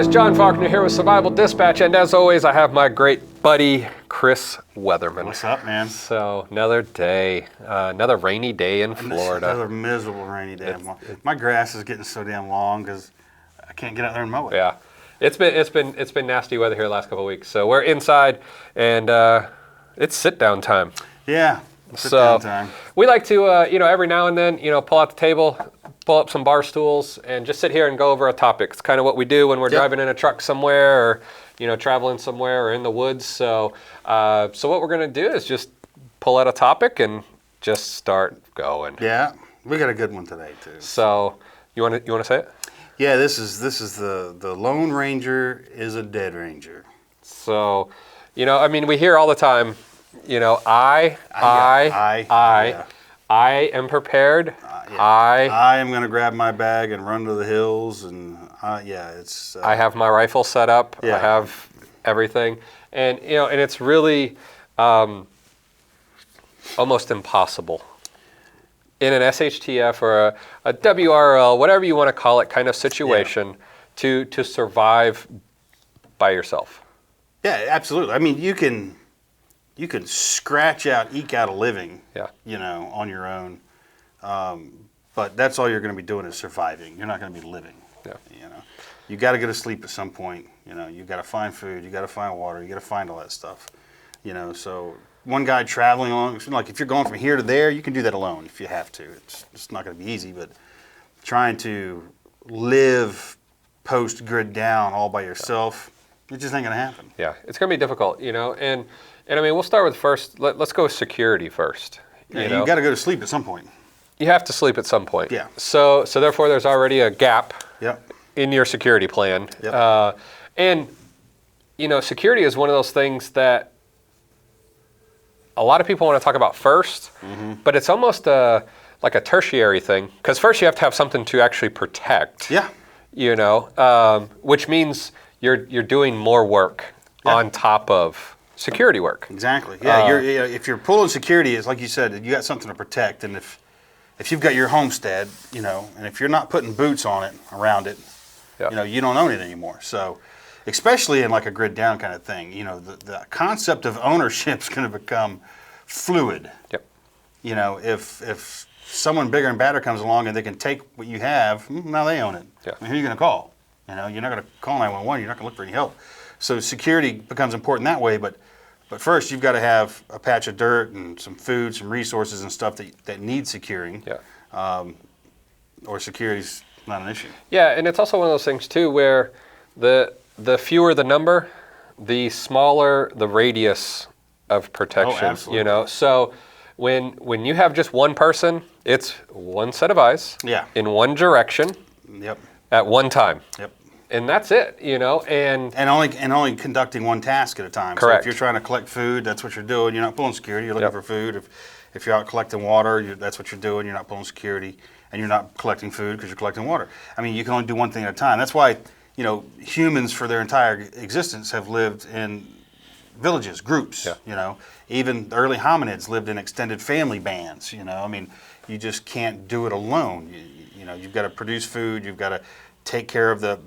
guys, John Faulkner here with Survival Dispatch, and as always, I have my great buddy, Chris Weatherman. What's up, man? So, another day, another rainy day in Florida. Another miserable rainy day. My grass is getting so damn long because I can't get out there and mow it. Yeah, it's been nasty weather here the last couple of weeks. So we're inside, and it's sit down time. Yeah, sit down time. We like to, every now and then, pull out the table, pull up some bar stools, and just sit here and go over a topic. It's kind of what we do when we're driving in a truck somewhere, or traveling somewhere, or in the woods. So what we're gonna do is just pull out a topic and just start going. Yeah, we got a good one today too. So you wanna say it? Yeah, this is the Lone Ranger is a dead ranger. So, we hear all the time, I am prepared. I am going to grab my bag and run to the hills, and it's. I have my rifle set up. Yeah. I have everything, and and it's really almost impossible in an SHTF or a WRL, whatever you want to call it, kind of situation, to survive by yourself. Yeah, absolutely. I mean, you can eke out a living. Yeah. On your own. But that's all you're going to be doing is surviving. You're not going to be living. Yeah. You got to go to sleep at some point. You got to find food. You got to find water. You got to find all that stuff. So one guy traveling along, like if you're going from here to there, you can do that alone if you have to. It's not going to be easy, but trying to live post grid down all by yourself, it just ain't going to happen. Yeah, it's going to be difficult, and we'll start with first. Let's go with security first. You got to go to sleep at some point. You have to sleep at some point. Yeah. So therefore, there's already a gap. Yep. In your security plan. Yep. And security is one of those things that a lot of people want to talk about first, but it's almost like a tertiary thing, because first you have to have something to actually protect. Yeah. Which means you're doing more work on top of security work. Exactly. Yeah. If you're pulling security, it's like you said, you got something to protect, and if you've got your homestead, and if you're not putting boots on it, around it, you don't own it anymore. So, especially in like a grid down kind of thing, the concept of ownership is going to become fluid. Yep. If someone bigger and badder comes along and they can take what you have, now they own it. Yeah. Who are you going to call? You're not going to call 911. You're not going to look for any help. So security becomes important that way, but first, you've got to have a patch of dirt and some food, some resources and stuff that need securing. Yeah. Or security's not an issue. Yeah, and it's also one of those things too where the fewer the number, the smaller the radius of protection. Oh, absolutely. So when you have just one person, it's one set of eyes. Yeah. In one direction. Yep. At one time. Yep. And that's it, and only conducting one task at a time. Correct. So if you're trying to collect food, that's what you're doing. You're not pulling security. You're looking for food. If you're out collecting water, that's what you're doing. You're not pulling security, and you're not collecting food because you're collecting water. You can only do one thing at a time. That's why humans for their entire existence have lived in villages, groups. Yeah. Even the early hominids lived in extended family bands. You just can't do it alone. You've got to produce food. You've got to take care of the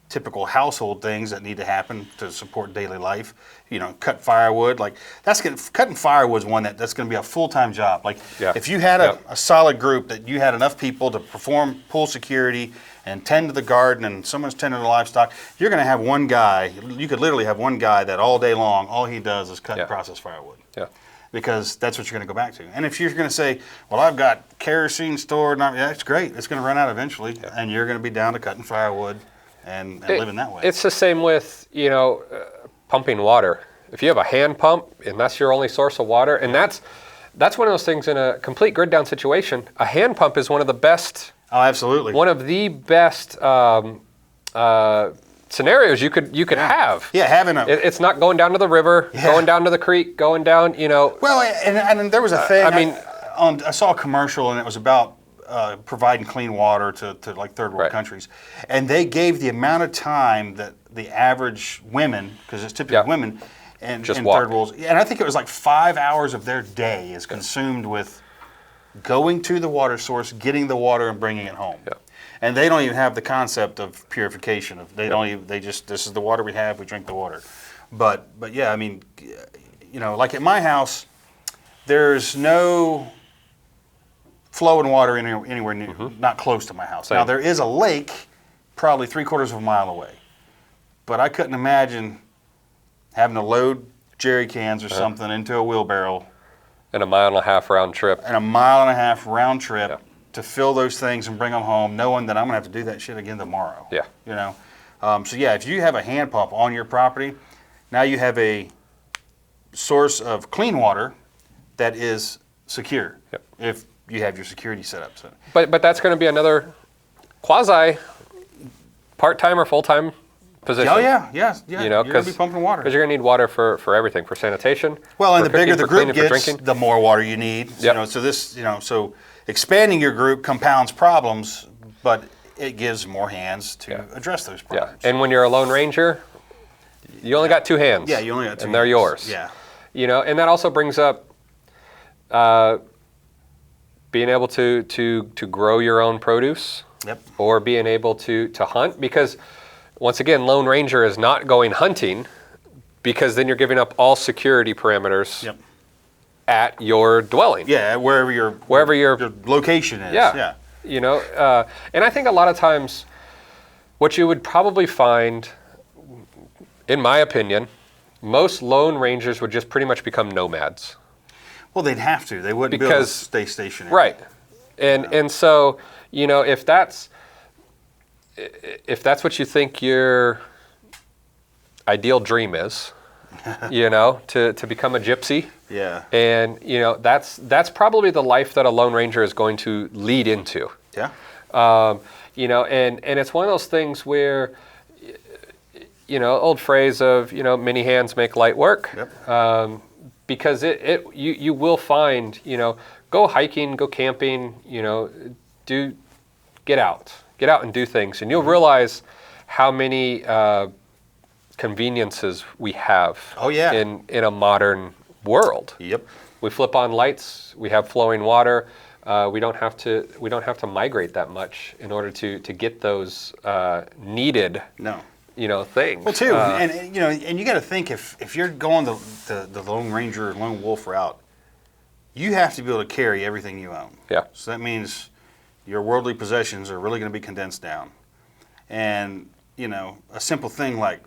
typical household things that need to happen to support daily life. Cut firewood. Cutting firewood is one that's going to be a full-time job. If you had a solid group that you had enough people to perform pool security and tend to the garden, and someone's tending to the livestock, you're going to have one guy. You could literally have one guy that all day long, all he does is cut and process firewood. Yeah. Because that's what you're going to go back to. And if you're going to say, well, I've got kerosene stored, that's great. It's going to run out eventually, and you're going to be down to cutting firewood and living that way. It's the same with, pumping water. If you have a hand pump and that's your only source of water, and that's one of those things in a complete grid down situation, a hand pump is one of the best. Oh, absolutely. One of the best scenarios you could have. Yeah, having it's not going down to the river, going down to the creek, going down, Well, and there was a thing. I saw a commercial, and it was about providing clean water to like third world countries, and they gave the amount of time that the average women, because it's typically women, and in third world, and I think it was like 5 hours of their day is consumed with going to the water source, getting the water, and bringing it home. Yeah. And they don't even have the concept of purification. They don't even, they just, this is the water we have, we drink the water. But yeah, I mean, you know, like at my house, there's no flowing water anywhere near, not close to my house. Same. Now there is a lake probably 3/4 of a mile away. But I couldn't imagine having to load jerry cans or something into a wheelbarrow. And a 1.5 mile round trip. And a 1.5 mile round trip Yeah. to fill those things and bring them home, knowing that I'm gonna have to do that shit again tomorrow. Yeah. You know, so yeah, if you have a hand pump on your property, now you have a source of clean water that is secure. Yep. If you have your security set up. So. But that's going to be another quasi part-time or full-time position. Oh yeah. You know, you're gonna be pumping water. Because you're going to need water for everything, for sanitation. Well, and for the bigger cooking, the for group cleaning, for gets, drinking. the more water you need. You Yep. know, so this, you know, so expanding your group compounds problems, but it gives more hands to address those Yeah, problems. and when you're a Lone Ranger, you only got 2 hands. Yeah, you only got 2 and they're hands. yours. Yeah. You know, and that also brings up being able to grow your own produce. Yep. Or being able to hunt, because once again, Lone Ranger is not going hunting, because then you're giving up all security parameters Yep. at your dwelling. Yeah, wherever your location is. Yeah. You know, and I think a lot of times what you would probably find, in my opinion, most Lone Rangers would just pretty much become nomads. Well, they'd have to. They wouldn't be able to stay stationary. Right. And so, you know, if that's what you think your ideal dream is, you know, to become a gypsy. Yeah. And, you know, that's probably the life that a Lone Ranger is going to lead into. Yeah. You know, and it's one of those things where, you know, old phrase of, you know, many hands make light work. Yep. Because you will find, you know, go hiking, go camping, you know, get out and do things, and you'll realize how many conveniences we have. Oh, yeah. In a modern world. Yep. We flip on lights. We have flowing water. We don't have to migrate that much in order to get those needed. No. You know, things. Well, too, and you know, and you got to think if you're going the Lone Ranger, Lone Wolf route, you have to be able to carry everything you own. Yeah. So that means your worldly possessions are really going to be condensed down, and you know, a simple thing like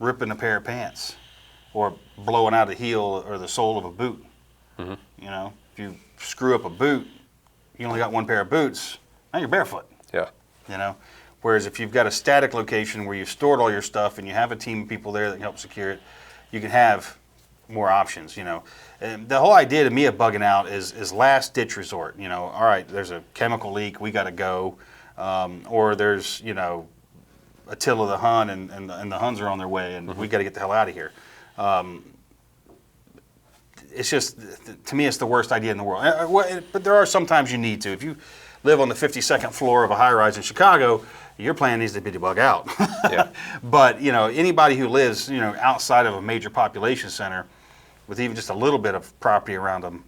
ripping a pair of pants or blowing out a heel or the sole of a boot. Mm-hmm. You know, if you screw up a boot, you only got one pair of boots. Now you're barefoot. Yeah. You know. Whereas if you've got a static location where you've stored all your stuff and you have a team of people there that can help secure it, you can have more options, you know. And the whole idea to me of bugging out is last ditch resort. You know, all right, there's a chemical leak, we got to go. Or there's, you know, Attila the Hun and the Huns are on their way and we got to get the hell out of here. It's just, to me, it's the worst idea in the world. But there are sometimes you need to. If you live on the 52nd floor of a high-rise in Chicago, your plan needs to be to bug out. Yeah. But, you know, anybody who lives, you know, outside of a major population center with even just a little bit of property around them,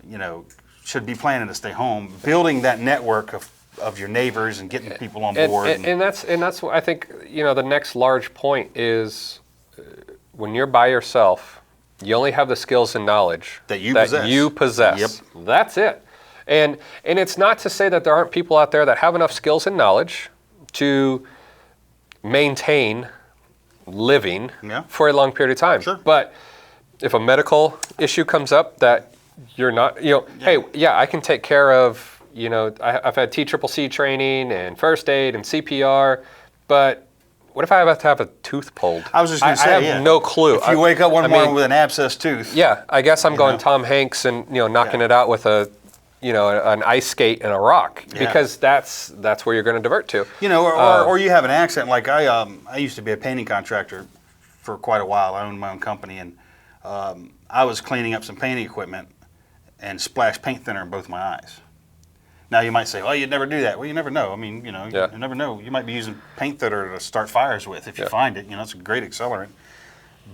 you know, should be planning to stay home, building that network of your neighbors and getting people on board. And that's what I think, you know, the next large point is when you're by yourself, you only have the skills and knowledge that you possess. Yep. That's it. And it's not to say that there aren't people out there that have enough skills and knowledge to maintain living for a long period of time. Sure. But if a medical issue comes up that you're not, you know, hey, yeah, I can take care of, you know, I've had TCCC training and first aid and CPR, but what if I have to have a tooth pulled? I was just going to say, I have no clue. If you wake up one morning with an abscessed tooth. Yeah, I guess I'm going Tom Hanks and, you know, knocking it out with an ice skate and a rock, because that's where you're going to divert to. You know, or you have an accident. Like I used to be a painting contractor for quite a while. I owned my own company, and I was cleaning up some painting equipment and splashed paint thinner in both my eyes. Now you might say, "Well, you'd never do that." Well, you never know. I mean, you know, you never know. You might be using paint thinner to start fires with if you find it. You know, it's a great accelerant.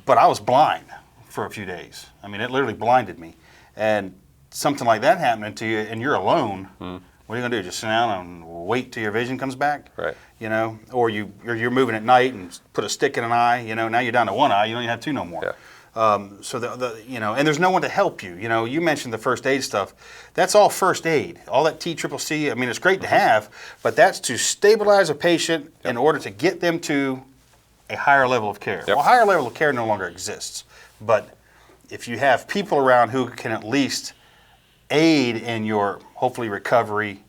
But I was blind for a few days. I mean, it literally blinded me. And something like that happening to you, and you're alone, What are you gonna do? Just sit down and wait till your vision comes back? Right. You know, or you're moving at night and put a stick in an eye. You know, now you're down to one eye. You don't even have two no more. Yeah. So you know, and there's no one to help you. You know, you mentioned the first aid stuff. That's all first aid. All that TCCC. I mean, it's great to have, but that's to stabilize a patient in order to get them to a higher level of care. Well, higher level of care no longer exists. But if you have people around who can at least aid in your hopefully recovery,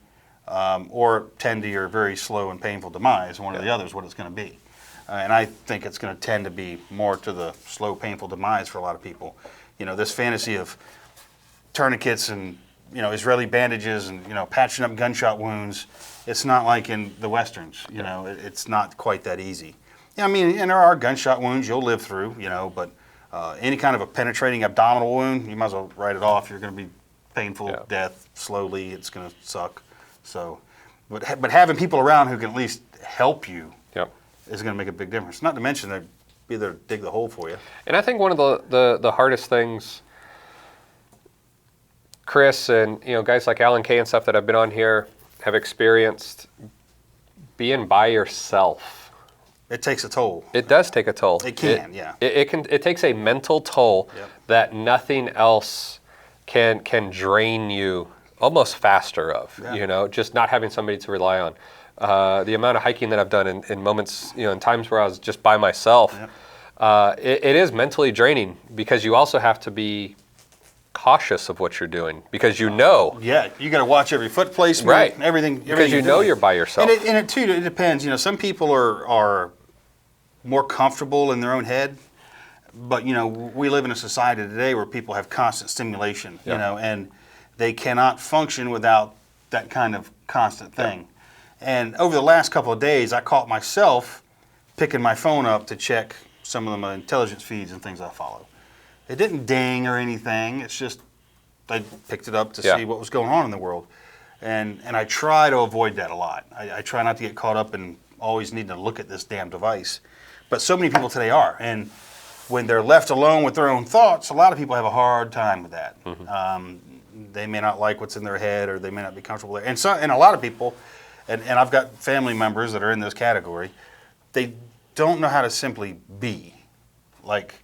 or tend to your very slow and painful demise, one or the other is what it's going to be. And I think it's going to tend to be more to the slow, painful demise for a lot of people. You know, this fantasy of tourniquets and, you know, Israeli bandages and, you know, patching up gunshot wounds, it's not like in the Westerns. You know, it's not quite that easy. Yeah, I mean, and there are gunshot wounds you'll live through, you know, but any kind of a penetrating abdominal wound, you might as well write it off. You're going to be painful, death, slowly, it's going to suck. So, but having people around who can at least help you is going to make a big difference. Not to mention they'd be there to dig the hole for you. And I think one of the hardest things, Chris and, you know, guys like Alan Kay and stuff that have been on here have experienced being by yourself. It takes a toll. It does take a toll. It can, It takes a mental toll that nothing else can drain you almost faster of, you know, just not having somebody to rely on. The amount of hiking that I've done in moments, you know, in times where I was just by myself, it is mentally draining because you also have to be cautious of what you're doing because you know. Yeah, you got to watch every foot placement, right? Everything Because you know you're by yourself. And it too, it depends. You know, some people are more comfortable in their own head, but you know, we live in a society today where people have constant stimulation. You know, and they cannot function without that kind of constant thing. And over the last couple of days, I caught myself picking my phone up to check some of the intelligence feeds and things I follow. It didn't ding or anything. It's just I picked it up to see what was going on in the world. And I try to avoid that a lot. I try not to get caught up in always needing to look at this damn device. But so many people today are. And when they're left alone with their own thoughts, a lot of people have a hard time with that. They may not like what's in their head, or they may not be comfortable there. And a lot of people, and I've got family members that are in this category, they don't know how to simply be. Like,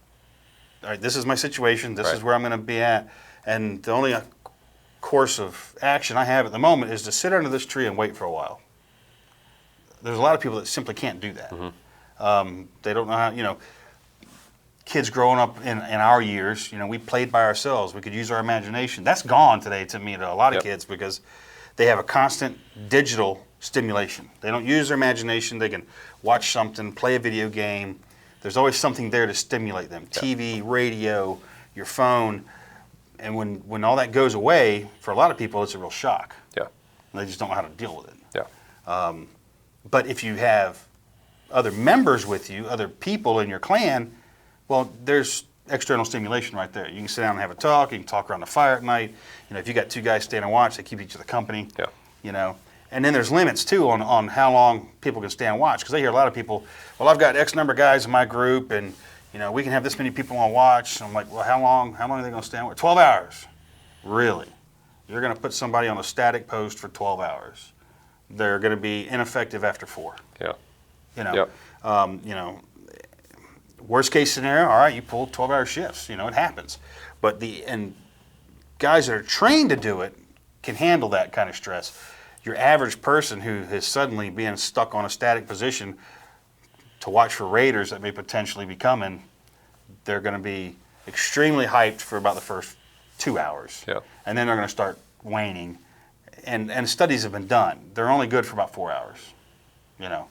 all right, this is my situation, this is where I'm going to be at, and the only course of action I have at the moment is to sit under this tree and wait for a while. There's a lot of people that simply can't do that. They don't know how, you know, kids growing up in our years, you know, we played by ourselves. We could use our imagination. That's gone today to me, to a lot of kids, because they have a constant digital stimulation. They don't use their imagination. They can watch something, play a video game. There's always something there to stimulate them. TV, radio, your phone. And when all that goes away, for a lot of people, it's a real shock. And they just don't know how to deal with it. But if you have other members with you, other people in your clan, well, there's external stimulation right there. You can sit down and have a talk. You can talk around the fire at night. You know, if you got two guys staying and watch, they keep each other company. You know, and then there's limits too on how long people can stay and watch, because I hear a lot of people, well, I've got X number of guys in my group, and you know, we can have this many people on watch. And I'm like, well, how long are they going to stay on? 12 hours. Really? You're going to put somebody on a static post for 12 hours? They're going to be ineffective after 4. You know. You know. Worst case scenario, all right, you pull 12-hour shifts. You know, it happens. But guys that are trained to do it can handle that kind of stress. Your average person who is suddenly being stuck on a static position to watch for raiders that may potentially be coming, they're going to be extremely hyped for about the first 2 hours. And then they're going to start waning. And studies have been done. They're only good for about 4 hours. You know.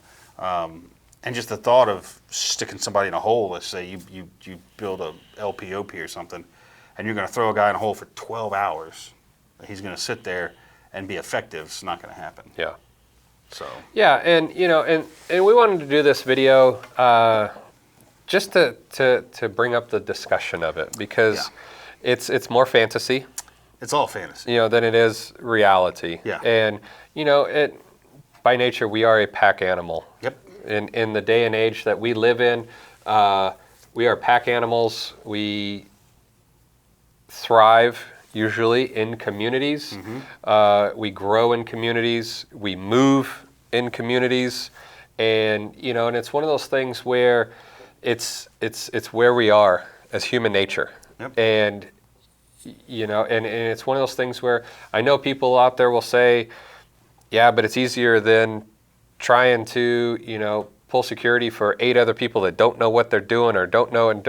And just the thought of sticking somebody in a hole, let's say you build a LPOP or something, and you're going to throw a guy in a hole for 12 hours, he's going to sit there and be effective. It's not going to happen. So. And you know, and we wanted to do this video just to bring up the discussion of it, because it's more fantasy. It's all fantasy. You know, than it is reality. And you know, by nature we are a pack animal. In the day and age that we live in, we are pack animals. We thrive, usually in communities. We grow in communities. We move in communities, and and it's one of those things where it's where we are as human nature. Yep. And and it's one of those things where I know people out there will say, yeah, but it's easier than trying to pull security for 8 other people that don't know what they're doing or don't know, and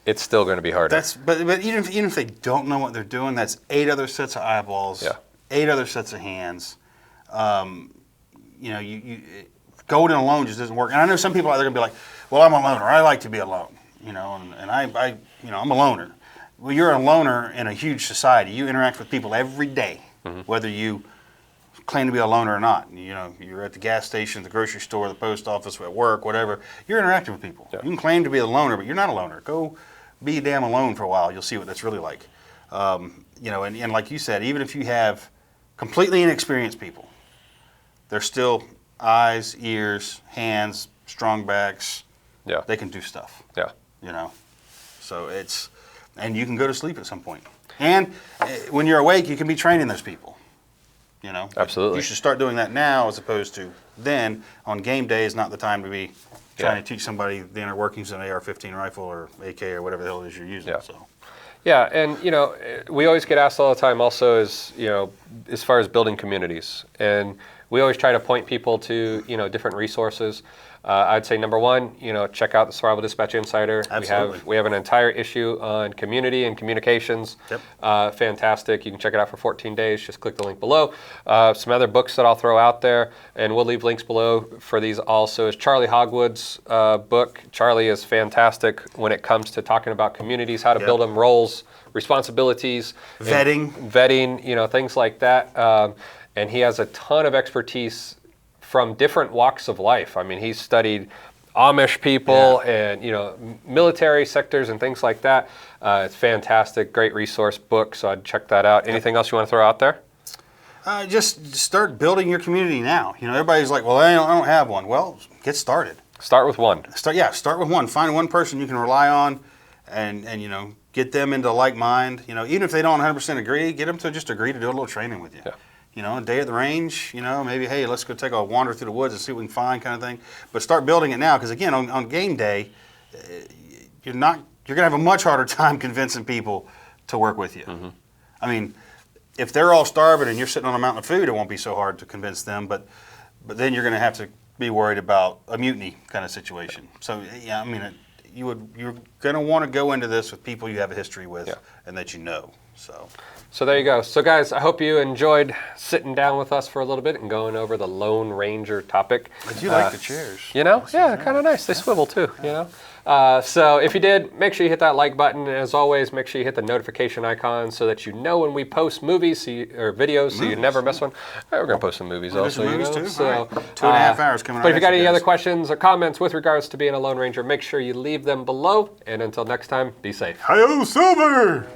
it's still going to be harder. But even if they don't know what they're doing, that's 8 other sets of eyeballs, 8 other sets of hands. You going it alone just doesn't work. And I know some people out there going to be like, well, I'm a loner. I like to be alone, and I'm a loner. Well, you're a loner in a huge society. You interact with people every day, whether you claim to be a loner or not. You're at the gas station, the grocery store, the post office, at work, whatever. You're interacting with people. Yeah. You can claim to be a loner, but you're not a loner. Go be damn alone for a while. You'll see what that's really like. And like you said, even if you have completely inexperienced people, they're still eyes, ears, hands, strong backs. Yeah. They can do stuff. Yeah. So and you can go to sleep at some point. And when you're awake, you can be training those people. Absolutely. You should start doing that now as opposed to then. On game day is not the time to be trying to teach somebody the inner workings of an AR-15 rifle or AK or whatever the hell it is you're using. Yeah. So. Yeah, and we always get asked all the time also is, as far as building communities. And we always try to point people to, different resources. I'd say number one, check out the Survival Dispatch Insider. Absolutely. We have an entire issue on community and communications. Yep. Fantastic. You can check it out for 14 days. Just click the link below. Some other books that I'll throw out there, and we'll leave links below for these also, is Charlie Hogwood's book. Charlie is fantastic when it comes to talking about communities, how to build them, roles, responsibilities. Vetting, things like that. And he has a ton of expertise from different walks of life. I mean, he's studied Amish people and military sectors and things like that. It's fantastic, great resource book. So I'd check that out. Anything else you want to throw out there? Just start building your community now. Everybody's like, well, I don't have one. Well, get started. Start with one. Start with one. Find one person you can rely on, and get them into like mind. Even if they don't 100% agree, get them to just agree to do a little training with you. Yeah. A day at the range, maybe, hey, let's go take a wander through the woods and see what we can find, kind of thing. But start building it now, because again, on game day, you're going to have a much harder time convincing people to work with you. Mm-hmm. I mean, if they're all starving and you're sitting on a mountain of food, it won't be so hard to convince them. But then you're going to have to be worried about a mutiny kind of situation. So you're going to want to go into this with people you have a history with and that you know. So there you go. So guys, I hope you enjoyed sitting down with us for a little bit and going over the Lone Ranger topic. I do like the chairs. Kind of nice. They swivel too, So if you did, make sure you hit that like button. And as always, make sure you hit the notification icon so that you know when we post movies or videos, so you never miss one. We're going to post some movies also. Movies too? So, right. 2.5 hours coming up. But if you got any other questions or comments with regards to being a Lone Ranger, make sure you leave them below. And until next time, be safe. Hi-yo, Silver!